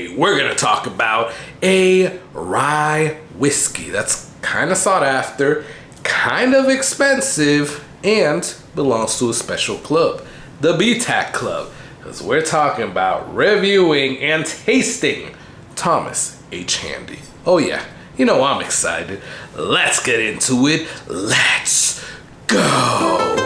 Today, we're gonna talk about a rye whiskey that's kind of sought after, kind of expensive, and belongs to a special club, the BTAC Club, because we're talking about reviewing and tasting Thomas H. Handy. Oh yeah, you know I'm excited. Let's get into it. Let's go.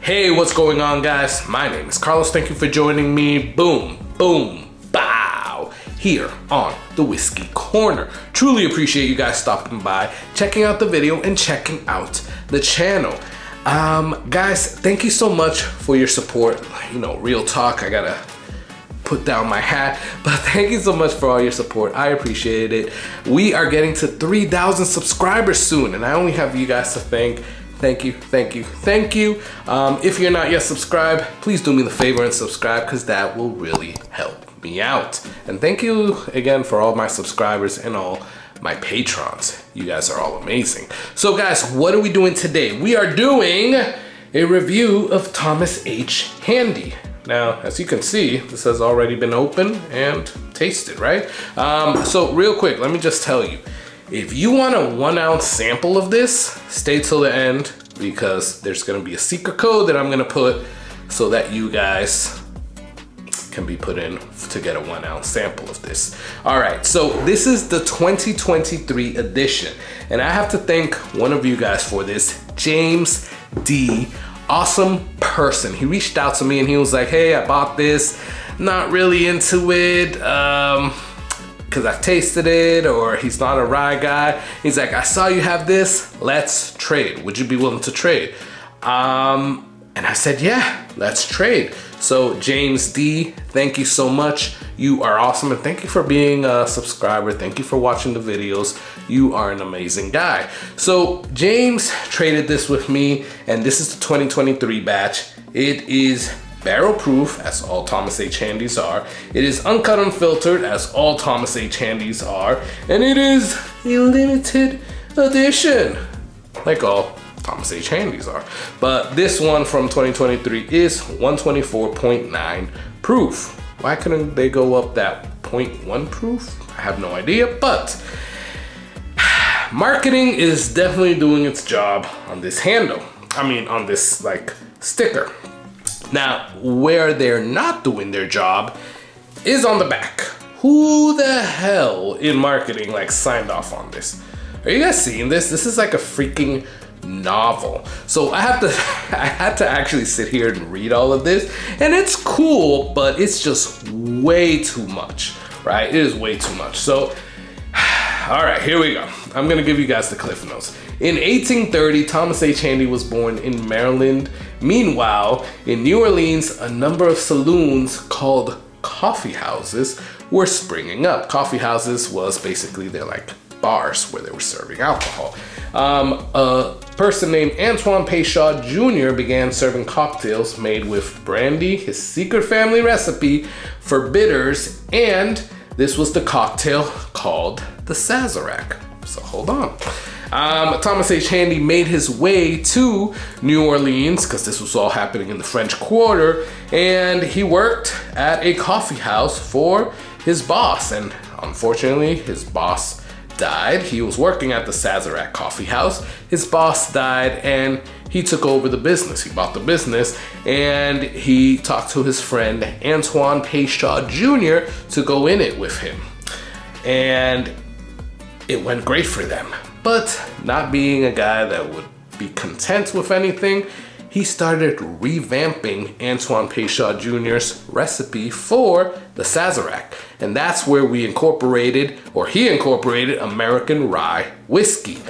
Hey, what's going on, guys? My name is Carlos. Thank you for joining me. Boom, boom, bow, here on the Whiskey Corner. Truly appreciate you guys stopping by, checking out the video, and checking out the channel. Guys, thank you so much for your support. You know, real talk, I gotta put down my hat, but thank you so much for all your support. I appreciate it. We are getting to 3,000 subscribers soon, and I only have you guys to thank. Thank you, thank you, thank you. If you're not yet subscribed, please do me the favor and subscribe, because that will really help me out. And thank you again for all my subscribers and all my patrons. You guys are all amazing. So guys, what are we doing today? We are doing a review of Thomas H. Handy. Now, as you can see, this has already been opened and tasted, right? So real quick, let me just tell you, if you want a 1 ounce sample of this, stay till the end, because there's gonna be a secret code that I'm gonna put so that you guys can be put in to get a 1 ounce sample of this. All right, so this is the 2023 edition, and I have to thank one of you guys for this, James D. Awesome person. He reached out to me and he was like, hey, I bought this, not really into it, because I've tasted it, or he's not a rye guy. He's like, I saw you have this, let's trade. Would you be willing to trade? And I said, yeah, let's trade. So James D, thank you so much. You are awesome, and thank you for being a subscriber. Thank you for watching the videos. You are an amazing guy. So James traded this with me, and this is the 2023 batch. It is barrel proof, as all Thomas H. Handys are. It is uncut, unfiltered, as all Thomas H. Handys are. And it is a limited edition, like all Thomas H. Handys are. But this one from 2023 is 124.9 proof. Why couldn't they go up that 0.1 proof? I have no idea, but marketing is definitely doing its job on this handle. I mean, on this like sticker. Now, where they're not doing their job is on the back. Who the hell in marketing like signed off on this? Are you guys seeing this? This is like a freaking novel. So I had to actually sit here and read all of this, and it's cool, but it's just way too much, right? It is way too much. So, all right, here we go. I'm gonna give you guys the cliff notes. In 1830, Thomas H. Handy was born in Maryland. Meanwhile, in New Orleans, a number of saloons called coffee houses were springing up. Coffee houses was basically, they're like bars where they were serving alcohol. A person named Antoine Peychaud Jr. began serving cocktails made with brandy, his secret family recipe for bitters, and this was the cocktail called the Sazerac. So hold on. Thomas H. Handy made his way to New Orleans, because this was all happening in the French Quarter, and he worked at a coffee house for his boss, and unfortunately his boss died. He was working at the Sazerac coffee house. His boss died, and he took over the business. He bought the business, and he talked to his friend Antoine Peychaud Jr. to go in it with him. And it went great for them. But not being a guy that would be content with anything, he started revamping Antoine Peychaud Jr.'s recipe for the Sazerac. And that's where he incorporated American rye whiskey.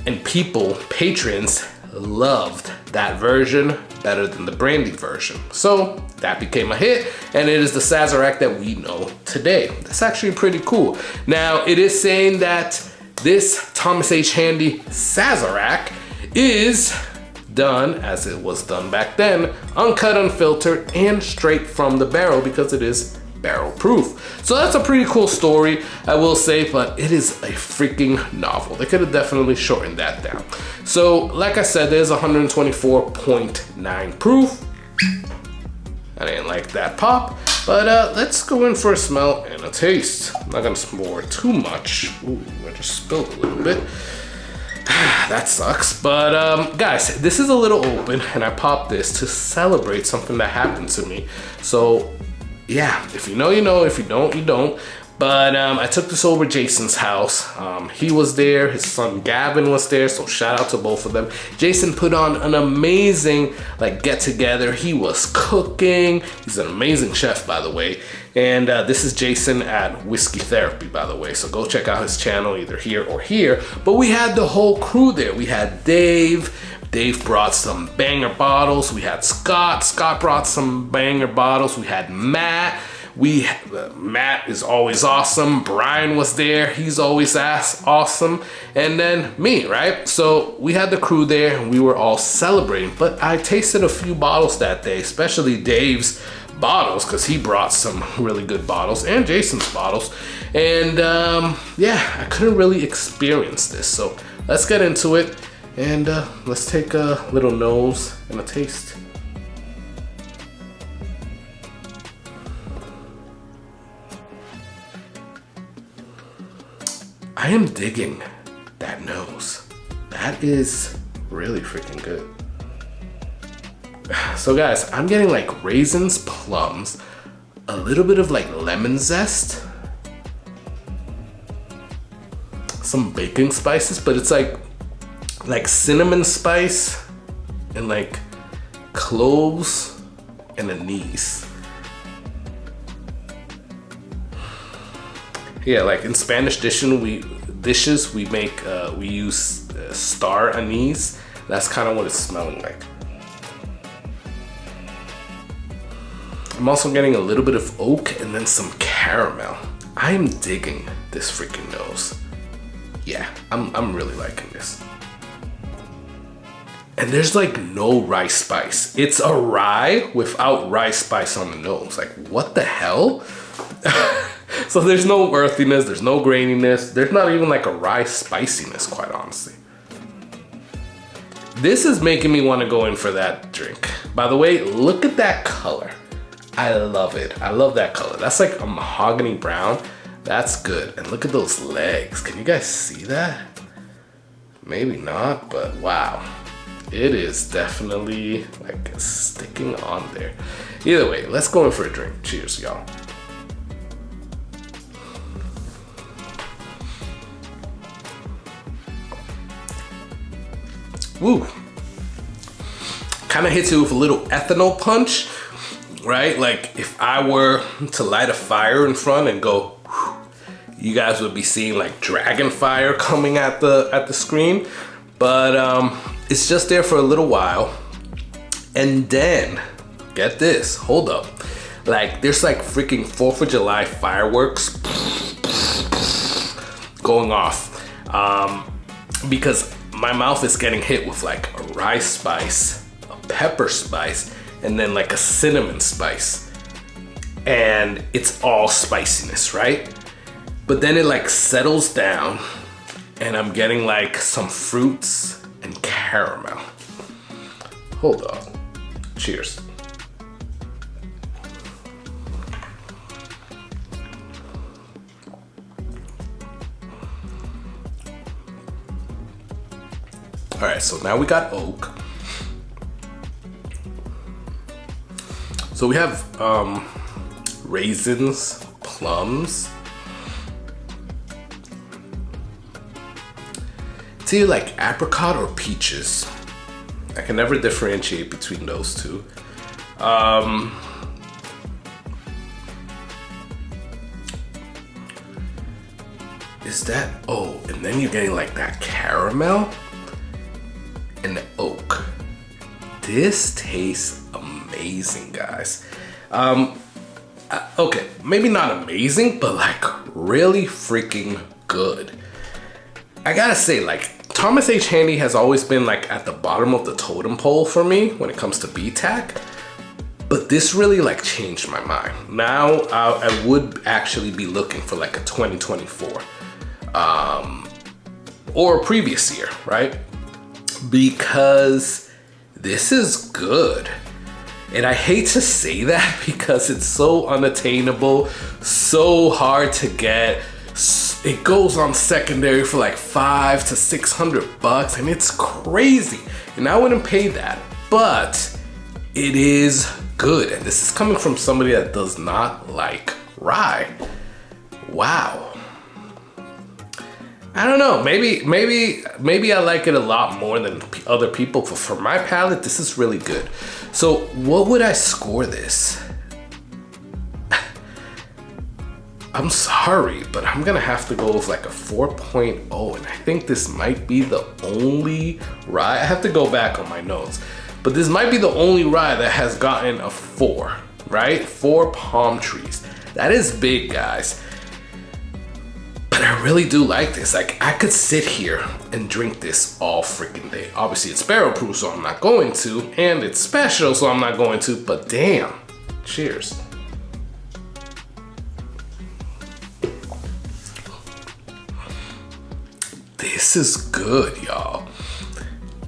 And patrons loved that version better than the brandy version. So that became a hit, and it is the Sazerac that we know today. That's actually pretty cool. Now, it is saying that this Thomas H. Handy Sazerac is done as it was done back then, uncut, unfiltered, and straight from the barrel, because it is barrel proof. So that's a pretty cool story, I will say, but it is a freaking novel. They could have definitely shortened that down. So like I said, there's 124.9 proof. I didn't like that pop, but let's go in for a smell and a taste. I'm not gonna pour too much. Ooh, I just spilled a little bit. That sucks, but guys, this is a little open and I popped this to celebrate something that happened to me. So yeah, if you know, you know, if you don't, you don't. But I took this over to Jason's house. He was there, his son Gavin was there, so shout out to both of them. Jason put on an amazing like get together. He was cooking. He's an amazing chef, by the way. And this is Jason at Whiskey Therapy, by the way. So go check out his channel either here or here. But we had the whole crew there. We had Dave. Dave brought some banger bottles. We had Scott. Scott brought some banger bottles. We had Matt. Matt is always awesome. Brian was there. He's always awesome. And then me, right? So we had the crew there and we were all celebrating. But I tasted a few bottles that day, especially Dave's bottles, because he brought some really good bottles, and Jason's bottles. And yeah, I couldn't really experience this. So let's get into it and let's take a little nose and a taste. I am digging that nose. That is really freaking good. So guys, I'm getting like raisins, plums, a little bit of like lemon zest, some baking spices, but it's like cinnamon spice and like cloves and anise. Yeah, like in Spanish dishes we make we use star anise. That's kind of what it's smelling like. I'm also getting a little bit of oak and then some caramel. I am digging this freaking nose. Yeah, I'm really liking this. And there's like no rice spice. It's a rye without rice spice on the nose. Like, what the hell? So there's no earthiness, there's no graininess, there's not even like a rye spiciness, quite honestly. This is making me want to go in for that drink. By the way, look at that color. I love it. I love that color. That's like a mahogany brown. That's good. And look at those legs. Can you guys see that? Maybe not, but wow. It is definitely like sticking on there. Either way, let's go in for a drink. Cheers, y'all. Woo. Kind of hits you with a little ethanol punch, right? Like if I were to light a fire in front and go, whew, you guys would be seeing like dragon fire coming at the screen. But it's just there for a little while. And then, get this, hold up. Like there's like freaking 4th of July fireworks going off. Because my mouth is getting hit with like a rice spice, a pepper spice, and then like a cinnamon spice. And it's all spiciness, right? But then it like settles down and I'm getting like some fruits and caramel. Hold on. Cheers. All right, so now we got oak. So we have raisins, plums. It's either like apricot or peaches. I can never differentiate between those two. Is that, oh, and then you're getting like that caramel and the oak. This tastes amazing, guys. Okay, maybe not amazing, but like really freaking good. I gotta say, like, Thomas H. Handy has always been like at the bottom of the totem pole for me when it comes to BTAC. But this really like changed my mind. Now I would actually be looking for like a 2024 or a previous year, right? Because this is good. And I hate to say that because it's so unattainable, so hard to get. It goes on secondary for like $500 to $600 and it's crazy. And I wouldn't pay that, but it is good. And this is coming from somebody that does not like rye. Wow. I don't know, maybe I like it a lot more than other people, but for my palate, this is really good. So what would I score this? I'm sorry, but I'm gonna have to go with like a 4.0, and I think this might be the only rye. I have to go back on my notes, but this might be the only rye that has gotten a 4, right? 4 palm trees. That is big, guys. But I really do like this. Like, I could sit here and drink this all freaking day. Obviously, it's barrel proof, so I'm not going to, and it's special, so I'm not going to, but damn. Cheers. This is good, y'all.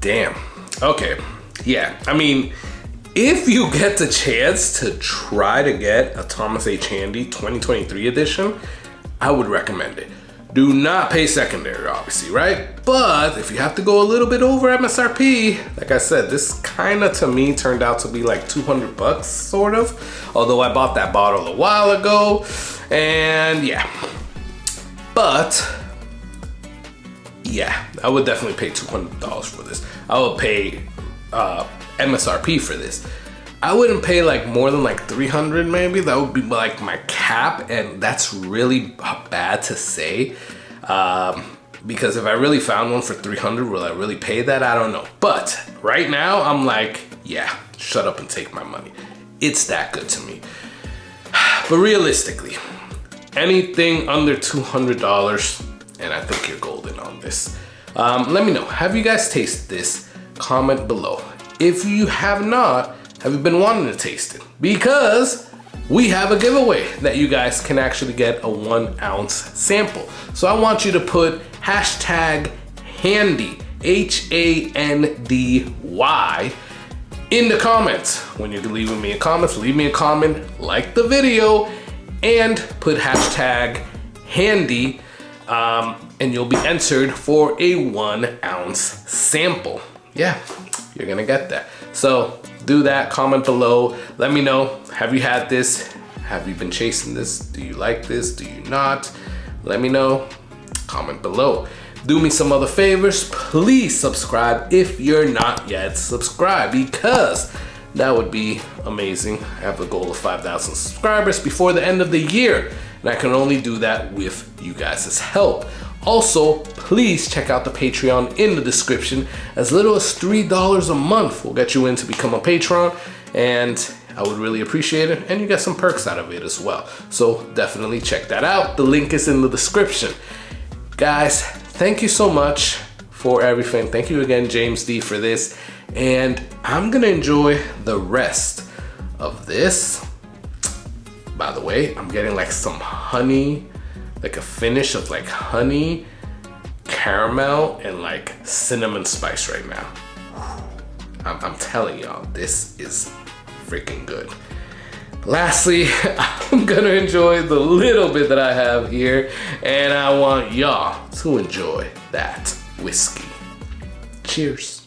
Damn. Okay. Yeah, I mean, if you get the chance to try to get a Thomas H. Handy 2023 edition, I would recommend it. Do not pay secondary, obviously, right? But if you have to go a little bit over MSRP, like I said, this kind of to me turned out to be like $200, sort of. Although I bought that bottle a while ago, and yeah. But yeah, I would definitely pay $200 for this. I would pay MSRP for this. I wouldn't pay like more than like 300 maybe. That would be like my cap, and that's really bad to say. Because if I really found one for 300, will I really pay that? I don't know. But right now I'm like, yeah, shut up and take my money. It's that good to me. But realistically, anything under $200, and I think you're golden on this. Let me know, have you guys tasted this? Comment below. If you have not, have you been wanting to taste it? Because we have a giveaway that you guys can actually get a 1 ounce sample. So I want you to put hashtag handy, HANDY, in the comments. When you're leaving me a comment, leave me a comment, like the video, and put hashtag handy, and you'll be entered for a 1 ounce sample. Yeah, you're gonna get that. So do that, comment below. Let me know, have you had this? Have you been chasing this? Do you like this? Do you not? Let me know, comment below. Do me some other favors, please subscribe if you're not yet subscribed, because that would be amazing. I have a goal of 5,000 subscribers before the end of the year, and I can only do that with you guys' help. Also, please check out the Patreon in the description. As little as $3 a month will get you in to become a patron, and I would really appreciate it, and you get some perks out of it as well. So definitely check that out. The link is in the description. Guys, thank you so much for everything. Thank you again, James D, for this, and I'm gonna enjoy the rest of this. By the way, I'm getting like some honey, like a finish of like honey, caramel, and like cinnamon spice right now. I'm telling y'all, this is freaking good. Lastly, I'm gonna enjoy the little bit that I have here, and I want y'all to enjoy that whiskey. Cheers.